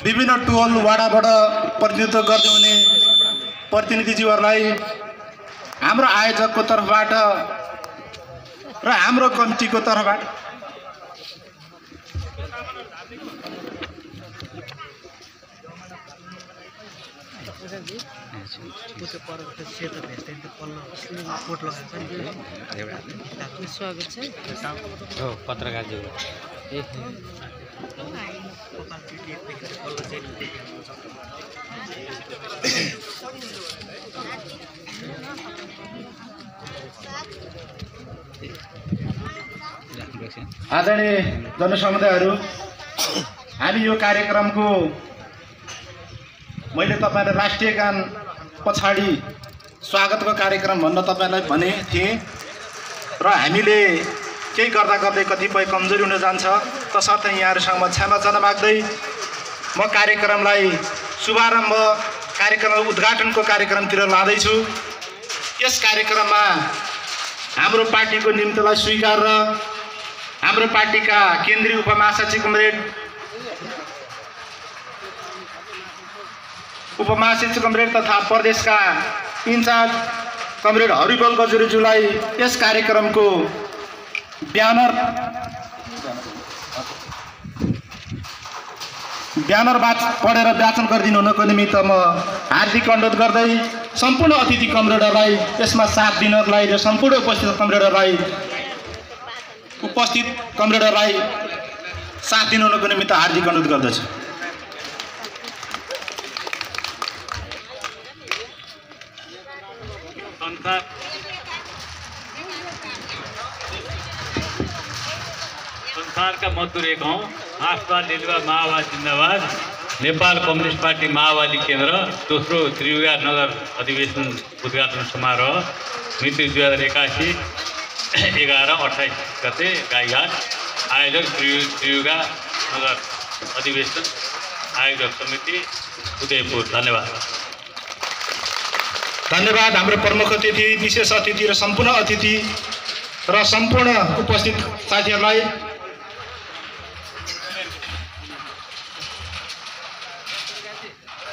विभिन्न टोल वाडाबाट प्रतिनिधित्व गर्दै हुने प्रतिनिधिज्यूहरूलाई हाम्रो आयोजकको तर्फबाट र हाम्रो कमिटीको तर्फबाट पत्रकारज्यू आदरणीय जनसमुदायहरू, हामी यो कार्यक्रमको मैले तपाईहरुलाई राष्ट्रिय गान पछाडि स्वागतको कार्यक्रम भन्न तपाईहरुलाई भने थिएँ र हामीले केही गर्दा गर्दै कतिपय कमजोरी हुन जान्छ, तसर्थ यहाँहरुसँग म क्षमा चाहन माग्दै म कार्यक्रमलाई शुभारम्भ कार्यक्रम उद्घाटनको कार्यक्रमतिर लाँदै छु। यस कार्यक्रममा हाम्रो पार्टीको निम्तिलाई स्वीकार र हाम्रो पार्टीका केन्द्रीय उपमहासचिव कमरेड तथा प्रदेशका इन्चार्ज कमरेड हरिबल गजुरेज्यूलाई यस कार्यक्रमको ब्यानर पढेर वाचन गरिदिनु हुनको निमित्त म हार्दिक अनुरोध गर्दै सम्पूर्ण अतिथि कमरेडहरूलाई यसमा साथ दिनको लागि र सम्पूर्ण उपस्थित कमरेडहरूलाई साथ दिनुको निमित्त हार्दिक अनुरोध गर्दछु। संसारका मजदुर एक हौं, आस्था लिलुवा माओवादी जिन्दाबाद, नेपाल कम्युनिस्ट पार्टी माओवादी केन्द्र दोस्रो त्रियुगा नगर अधिवेशन उद्घाटन समारोह मिति 2081 11-28 गते गाईघाट। आयोजक त्रियुगा नगर अधिवेशन आयोजक समिति उदयपुर। धन्यवाद। हाम्रो प्रमुख अतिथि, विशेष अतिथि र सम्पूर्ण अतिथि र सम्पूर्ण उपस्थित साथीहरूलाई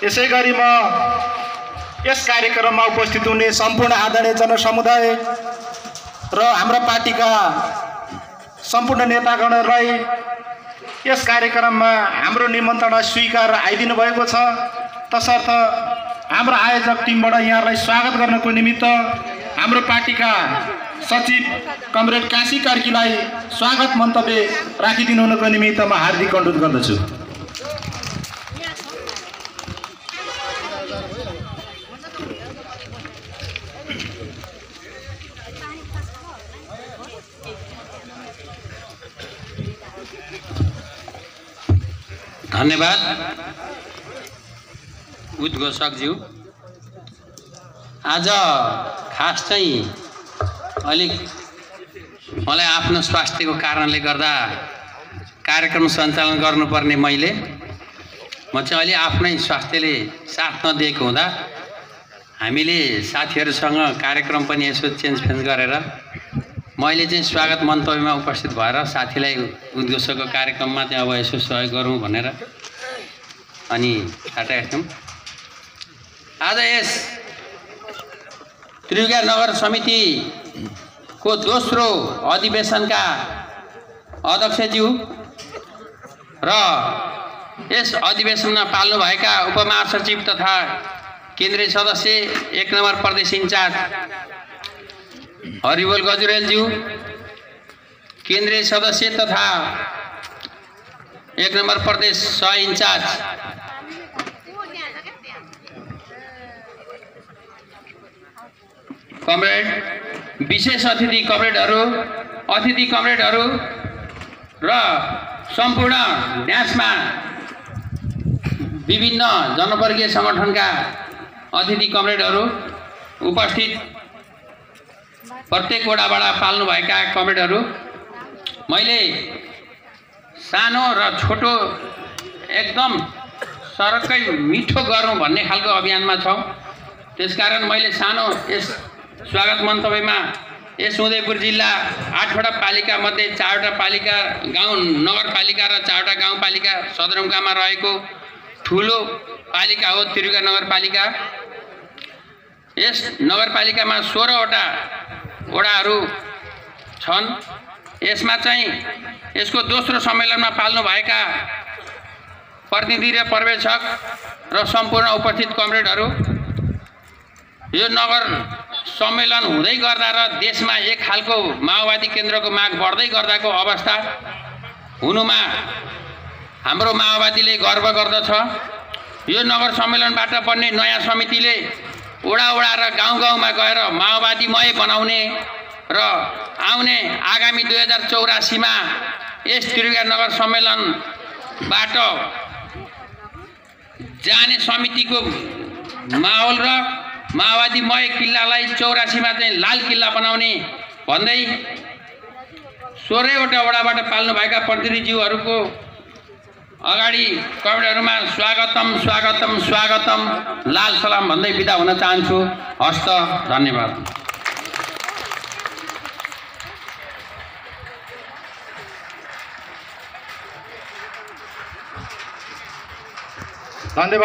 यसैगरी म यस कार्यक्रममा उपस्थित हुने सम्पूर्ण आदरणीय जनसमुदाय र हाम्रो पार्टीका सम्पूर्ण नेतागणहरूलाई यस कार्यक्रममा हाम्रो निमन्त्रणा स्वीकार आइदिनु भएको छ, तसर्थ हाम्रो आयोजक टिमबाट यहाँलाई स्वागत गर्नको निमित्त हाम्रो पार्टीका सचिव कमरेड काशी कार्कीलाई स्वागत मन्तव्य राखिदिनु हुनको निमित्त म हार्दिक अनुरोध गर्दछु। धन्यवाद उद्घोषकज्यू। आज खास चाहिँ अलिक मलाई आफ्नो स्वास्थ्यको कारणले गर्दा कार्यक्रम सञ्चालन गर्नुपर्ने म चाहिँ अलि आफ्नै स्वास्थ्यले साथ नदिएको हुँदा हामीले साथीहरूसँग कार्यक्रम पनि यसो चेन्जफेन्ज गरेर मैले चाहिँ स्वागत मन्तव्यमा उपस्थित भएर साथीलाई उद्घोषकको कार्यक्रममा चाहिँ अब यसो सहयोग गरौँ भनेर अनि आँटेका थियौँ। आज यस त्रियुगा नगर समितिको दोस्रो अधिवेशनका अध्यक्षज्यू र यस अधिवेशनमा पाल्नुभएका उपमहासचिव तथा केन्द्रीय सदस्य 1 नम्बर प्रदेश इन्चार्ज हरिबल गजुरेलज्यू, केन्द्रीय सदस्य तथा 1 नम्बर प्रदेश सह इन्चार्ज कमरेड, विशेष अतिथि कमरेडहरू र सम्पूर्ण ड्यान्समा विभिन्न जनवर्गीय संगठनका अतिथि कमरेडहरू उपस्थित, प्रत्येक वडाबाट पाल्नुभएका कमरेडहरू, मैले सानो र छोटो एकदम सरक्कै मिठो गरौँ भन्ने खालको अभियानमा छौँ। त्यसकारण मैले सानो यस स्वागत मन्तव्यमा यस उदयपुर जिल्ला 8वटा पालिका मध्ये 4वटा पालिका गाउँ नगरपालिका र 4वटा गाउँपालिका सदरमुकाममा रहेको ठुलो पालिका हो त्रियुगा नगरपालिका। यस नगरपालिकामा 16वटा वडाहरू छन्। यसमा चाहिँ यसको दोस्रो सम्मेलनमा पाल्नु भएका प्रतिनिधि र पर्यवेक्षक र सम्पूर्ण उपस्थित कमरेडहरू, यो नगर सम्मेलन हुँदै गर्दा र देशमा एक खालको माओवादी केन्द्रको माग बढ्दै गर्दाको अवस्था हुनुमा हाम्रो माओवादीले गर्व गर्दछ। यो नगर सम्मेलनबाट बन्ने नयाँ समितिले वडा वडा र गाउँ गाउँमा गएर माओवादीमय बनाउने र आउने आगामी 2084 मा यस त्रियुगा नगर सम्मेलनबाट जाने समितिको माहौल र माओवादीमय किल्लालाई 84 मा चाहिँ लाल किल्ला बनाउने भन्दै 16वटा वडाबाट पाल्नु भएका प्रतिनिधिज्यूहरूको अगाडि कमेन्टहरुमा स्वागतम स्वागतम स्वागतम लाल सलाम भन्दै बिदा हुन चाहन्छु। हस्त, धन्यवाद। धन्यवाद।